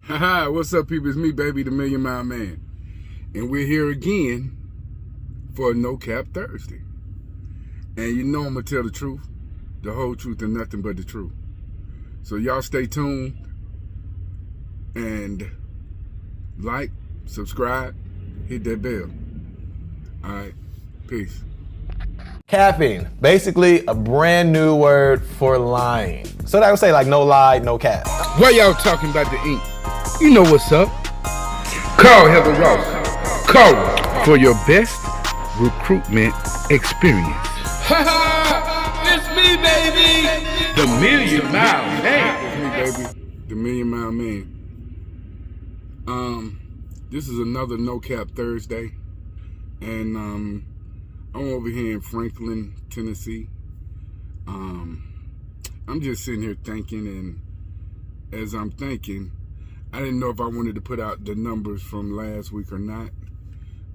Haha, what's up, people? It's me, baby, the Million Mile Man. And we're here again for a No Cap Thursday. And you know I'm going to tell the truth, the whole truth, and nothing but the truth. So y'all stay tuned and like, subscribe, hit that bell. All right, peace. Capping, basically a brand new word for lying. So that would say like no lie, no cap. Why y'all talking about the ink? You know what's up. Call Heather Ross. Call her for your best recruitment experience. It's me, baby. The Million Mile Man. It's me, baby. The Million Mile Man. This is another No Cap Thursday. And I'm over here in Franklin, Tennessee. I'm just sitting here thinking, and as I'm thinking, I didn't know if I wanted to put out the numbers from last week or not,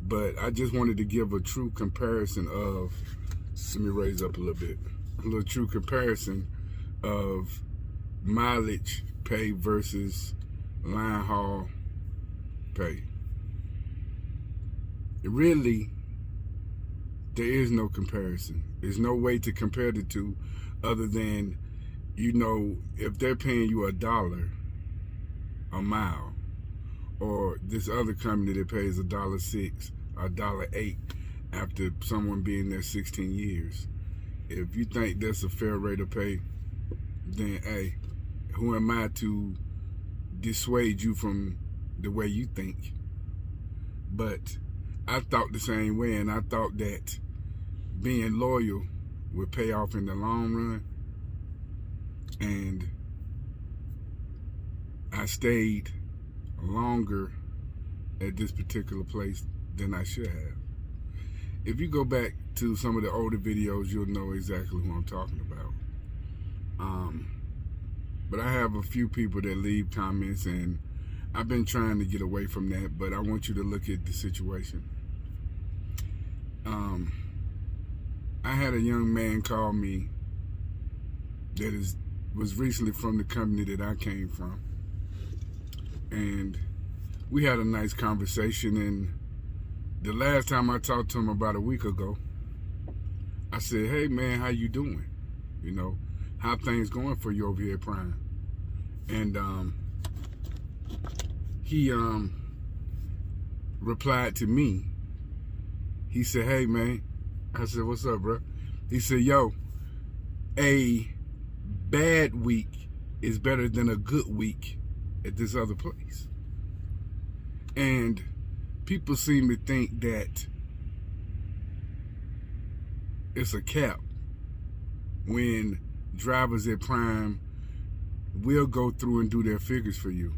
but I just wanted to give a true comparison of, let me raise up a little bit, a little true comparison of mileage pay versus line haul pay. Really, there is no comparison. There's no way to compare the two other than, you know, if they're paying you $1 a mile, or this other company that pays $1.06 or $1.08 after someone being there 16 years. If you think that's a fair rate of pay, then hey, who am I to dissuade you from the way you think? But I thought the same way, and I thought that being loyal would pay off in the long run. And I stayed longer at this particular place than I should have. If you go back to some of the older videos, you'll know exactly who I'm talking about. But I have a few people that leave comments, and I've been trying to get away from that, but I want you to look at the situation. I had a young man call me that was recently from the company that I came from. And we had a nice conversation, and the last time I talked to him about a week ago, I said, hey man, how you doing? You know, how things going for you over here at Prime? And he replied to me. He said, hey man. I said, what's up, bro? He said, yo, a bad week is better than a good week at this other place. And people seem to think that it's a cap when drivers at Prime will go through and do their figures for you.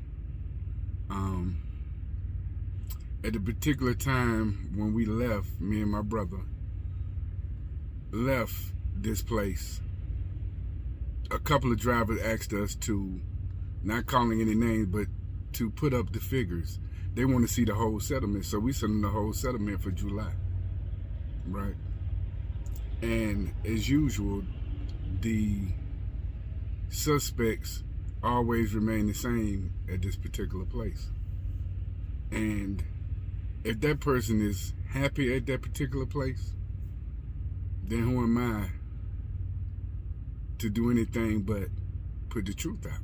At a particular time when we left, me and my brother left this place, a couple of drivers asked us to, not calling any names, but to put up the figures. They want to see the whole settlement, so we sent them the whole settlement for July, right? And as usual, the suspects always remain the same at this particular place. And if that person is happy at that particular place, then who am I to do anything but put the truth out?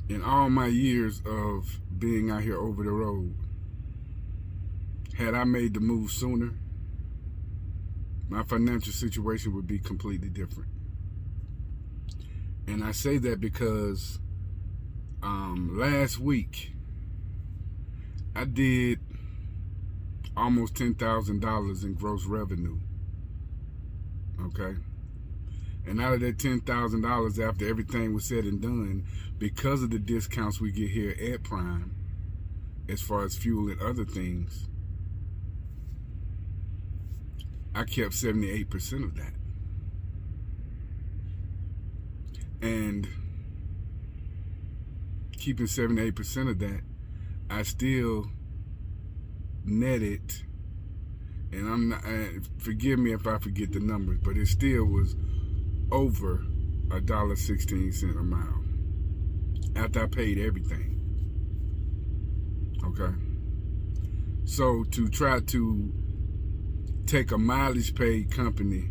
In all my years of being out here over the road, had I made the move sooner, my financial situation would be completely different. And I say that because last week I did almost $10,000 in gross revenue. Okay? And out of that $10,000, after everything was said and done, because of the discounts we get here at Prime, as far as fuel and other things, I kept 78% of that. And keeping 78% of that, I still netted, and I'm not, forgive me if I forget the numbers, but it still was over $1.16 a mile. after I paid everything. Okay? So to try to take a mileage paid company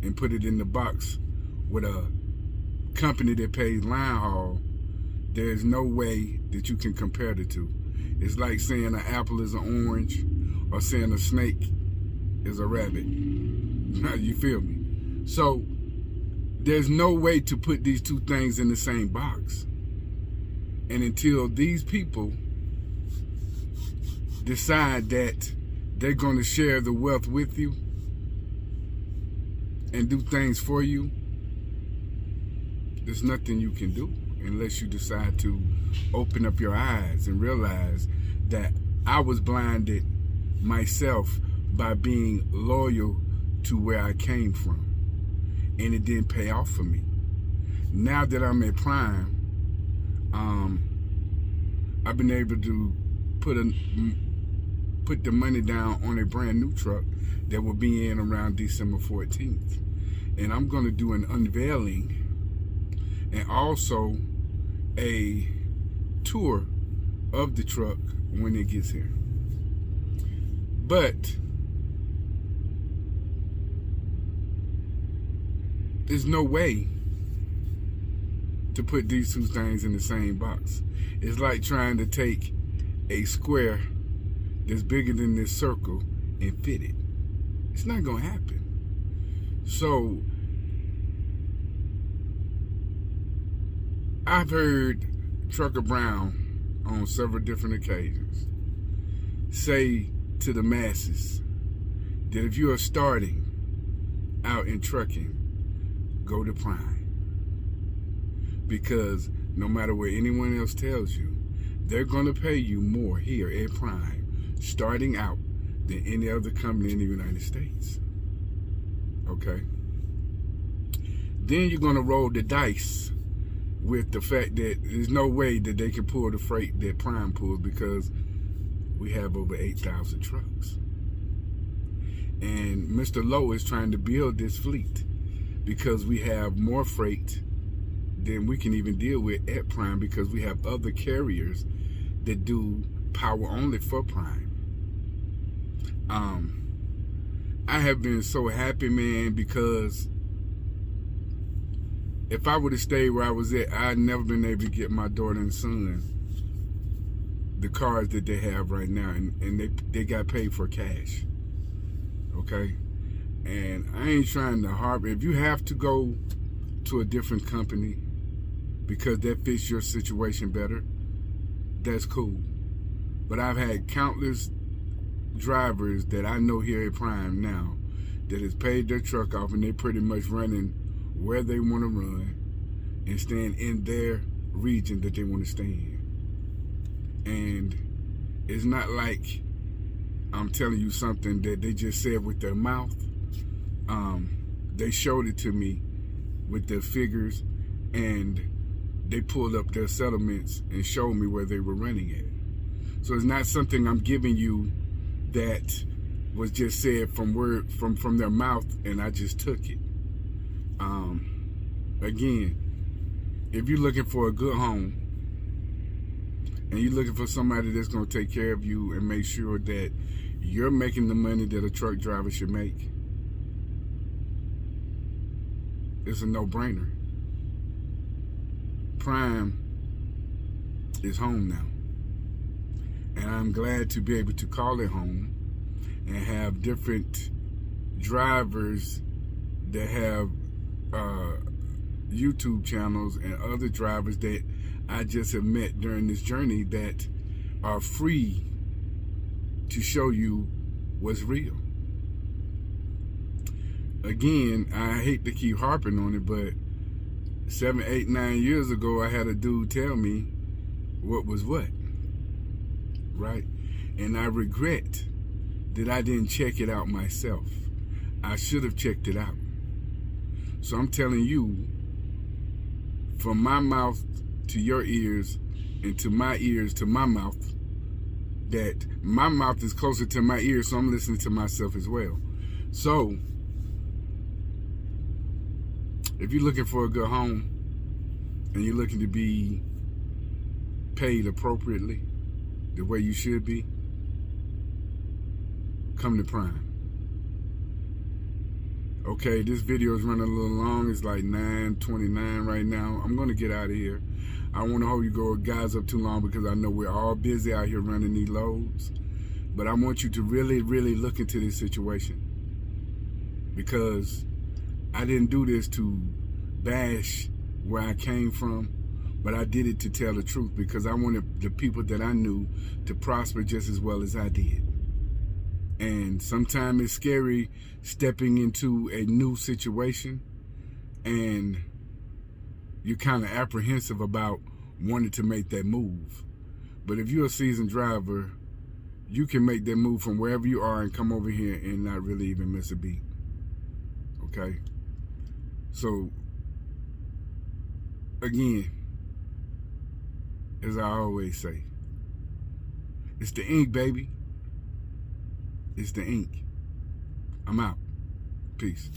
and put it in the box with a company that pays line haul, there's no way that you can compare the two. It's like saying an apple is an orange or saying a snake is a rabbit. You feel me? So there's no way to put these two things in the same box. And until these people decide that they're going to share the wealth with you and do things for you, there's nothing you can do unless you decide to open up your eyes and realize that I was blinded myself by being loyal to where I came from, and it didn't pay off for me. Now that I'm at Prime, I've been able to put the money down on a brand new truck that will be in around December 14th. And I'm going to do an unveiling and also a tour of the truck when it gets here. But there's no way to put these two things in the same box. It's like trying to take a square that's bigger than this circle and fit it. It's not gonna happen. So I've heard Trucker Brown on several different occasions say to the masses that if you are starting out in trucking, go to Prime. Because no matter what anyone else tells you, they're going to pay you more here at Prime starting out than any other company in the United States. Okay? Then you're going to roll the dice with the fact that there's no way that they can pull the freight that Prime pulls because we have over 8,000 trucks. And Mr. Lowe is trying to build this fleet because we have more freight than we can even deal with at Prime because we have other carriers that do power only for Prime. I have been so happy, man, because if I would have stayed where I was at, I'd never been able to get my daughter and son the cars that they have right now, and they got paid for cash. Okay? And I ain't trying to harbor. If you have to go to a different company because that fits your situation better, that's cool. But I've had countless drivers that I know here at Prime now that has paid their truck off and they're pretty much running where they want to run and staying in their region that they want to stay in. And it's not like I'm telling you something that they just said with their mouth. They showed it to me with their figures, and they pulled up their settlements and showed me where they were running at. So it's not something I'm giving you that was just said from their mouth and I just took it. Again, if you're looking for a good home and you're looking for somebody that's going to take care of you and make sure that you're making the money that a truck driver should make, it's a no-brainer. Prime is home now. And I'm glad to be able to call it home and have different drivers that have YouTube channels and other drivers that I just have met during this journey that are free to show you what's real. Again, I hate to keep harping on it, but 7, 8, 9 years ago, I had a dude tell me what was what, right? And I regret that I didn't check it out myself. I should have checked it out. So I'm telling you, from my mouth to your ears and to my ears to my mouth, that my mouth is closer to my ears, so I'm listening to myself as well. So if you're looking for a good home and you're looking to be paid appropriately, the way you should be, come to Prime. Okay, this video is running a little long. It's like 9:29 right now. I'm going to get out of here. I don't want to hold you guys up too long because I know we're all busy out here running these loads. But I want you to really, really look into this situation, because I didn't do this to bash where I came from, but I did it to tell the truth, because I wanted the people that I knew to prosper just as well as I did. And sometimes it's scary stepping into a new situation, and you're kind of apprehensive about wanting to make that move. But if you're a seasoned driver, you can make that move from wherever you are and come over here and not really even miss a beat. Okay? So, again, as I always say, it's the ink, baby. It's the ink. I'm out. Peace.